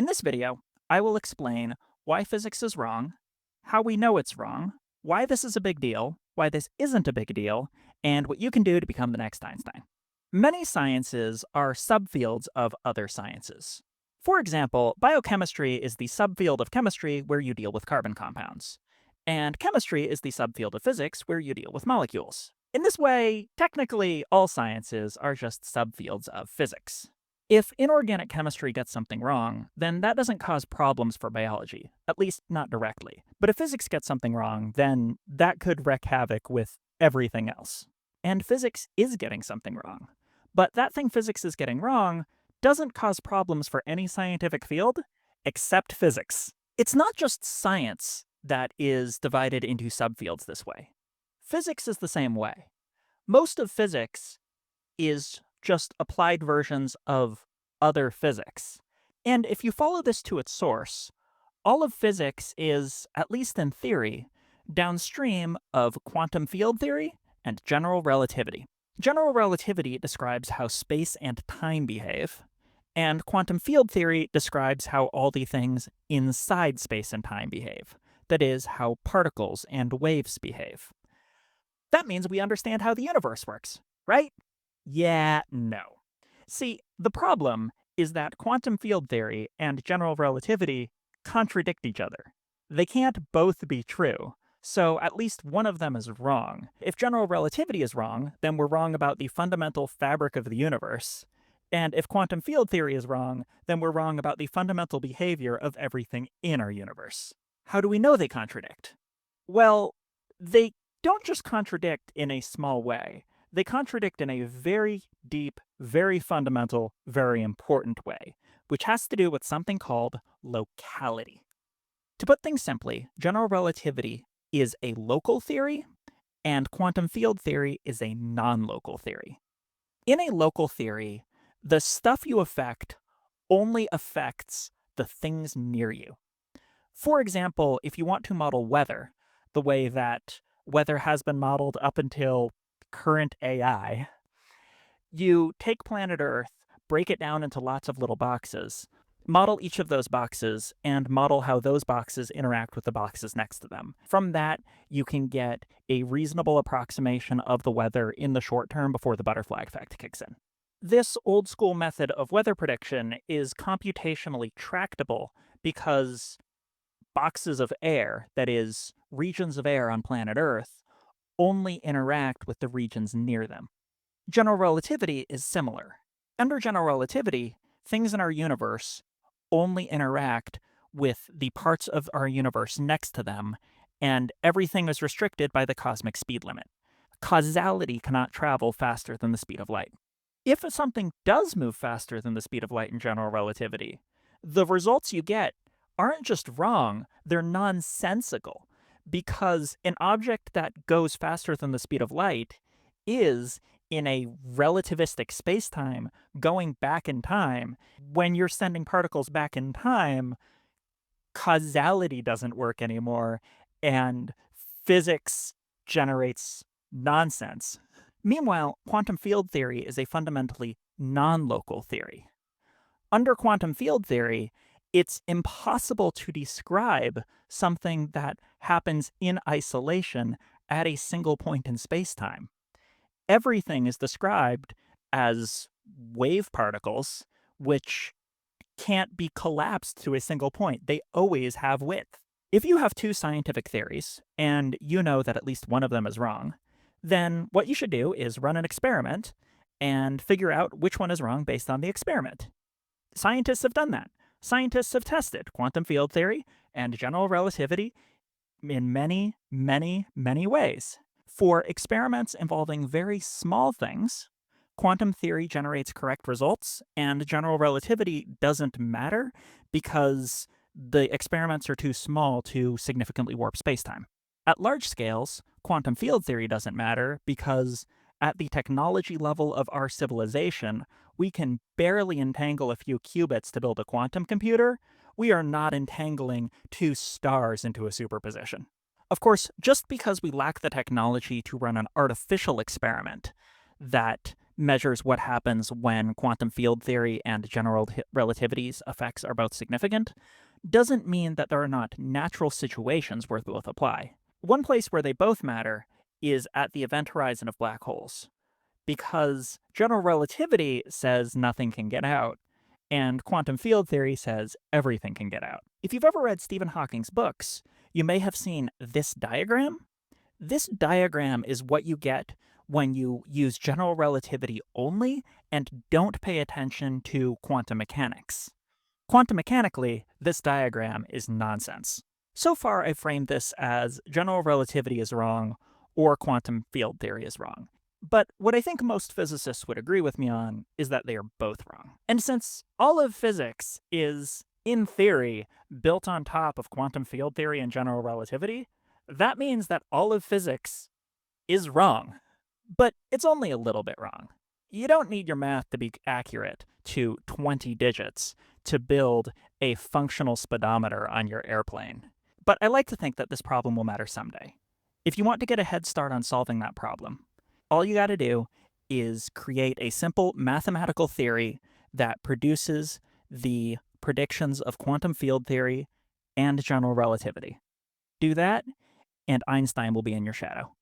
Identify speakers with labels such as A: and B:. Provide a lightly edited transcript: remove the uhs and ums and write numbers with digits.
A: In this video, I will explain why physics is wrong, how we know it's wrong, why this is a big deal, why this isn't a big deal, and what you can do to become the next Einstein. Many sciences are subfields of other sciences. For example, biochemistry is the subfield of chemistry where you deal with carbon compounds, and chemistry is the subfield of physics where you deal with molecules. In this way, technically, all sciences are just subfields of physics. If inorganic chemistry gets something wrong, then that doesn't cause problems for biology, at least not directly. But if physics gets something wrong, then that could wreak havoc with everything else. And physics is getting something wrong. But that thing physics is getting wrong doesn't cause problems for any scientific field except physics. It's not just science that is divided into subfields this way. Physics is the same way. Most of physics is just applied versions of other physics. And if you follow this to its source, all of physics is, at least in theory, downstream of quantum field theory and general relativity. General relativity describes how space and time behave, and quantum field theory describes how all the things inside space and time behave. That is, how particles and waves behave. That means we understand how the universe works, right? Yeah, no. See, the problem is that quantum field theory and general relativity contradict each other. They can't both be true, so at least one of them is wrong. If general relativity is wrong, then we're wrong about the fundamental fabric of the universe. And if quantum field theory is wrong, then we're wrong about the fundamental behavior of everything in our universe. How do we know they contradict? Well, they don't just contradict in a small way. They contradict in a very deep, very fundamental, very important way, which has to do with something called locality. To put things simply, general relativity is a local theory, and quantum field theory is a non-local theory. In a local theory, the stuff you affect only affects the things near you. For example, if you want to model weather, the way that weather has been modeled up until current AI, you take planet Earth, break it down into lots of little boxes, model each of those boxes, and model how those boxes interact with the boxes next to them. From that, you can get a reasonable approximation of the weather in the short term before the butterfly effect kicks in. This old school method of weather prediction is computationally tractable because boxes of air, that is, regions of air on planet Earth, only interact with the regions near them. General relativity is similar. Under general relativity, things in our universe only interact with the parts of our universe next to them, and everything is restricted by the cosmic speed limit. Causality cannot travel faster than the speed of light. If something does move faster than the speed of light in general relativity, the results you get aren't just wrong, they're nonsensical, because an object that goes faster than the speed of light is, in a relativistic spacetime, going back in time. When you're sending particles back in time, causality doesn't work anymore, and physics generates nonsense. Meanwhile, quantum field theory is a fundamentally non-local theory. Under quantum field theory, it's impossible to describe something that happens in isolation at a single point in spacetime. Everything is described as wave particles, which can't be collapsed to a single point. They always have width. If you have two scientific theories, and you know that at least one of them is wrong, then what you should do is run an experiment and figure out which one is wrong based on the experiment. Scientists have done that. Scientists have tested quantum field theory and general relativity in many, many, many ways. For experiments involving very small things, quantum theory generates correct results, and general relativity doesn't matter because the experiments are too small to significantly warp spacetime. At large scales, quantum field theory doesn't matter because at the technology level of our civilization, we can barely entangle a few qubits to build a quantum computer. We are not entangling two stars into a superposition. Of course, just because we lack the technology to run an artificial experiment that measures what happens when quantum field theory and general relativity's effects are both significant, doesn't mean that there are not natural situations where both apply. One place where they both matter is at the event horizon of black holes, because general relativity says nothing can get out, and quantum field theory says everything can get out. If you've ever read Stephen Hawking's books, you may have seen this diagram. This diagram is what you get when you use general relativity only and don't pay attention to quantum mechanics. Quantum mechanically, this diagram is nonsense. So far, I've framed this as general relativity is wrong or quantum field theory is wrong. But what I think most physicists would agree with me on is that they are both wrong. And since all of physics is, in theory, built on top of quantum field theory and general relativity, that means that all of physics is wrong. But it's only a little bit wrong. You don't need your math to be accurate to 20 digits to build a functional speedometer on your airplane. But I like to think that this problem will matter someday. If you want to get a head start on solving that problem, all you got to do is create a simple mathematical theory that produces the predictions of quantum field theory and general relativity. Do that, and Einstein will be in your shadow.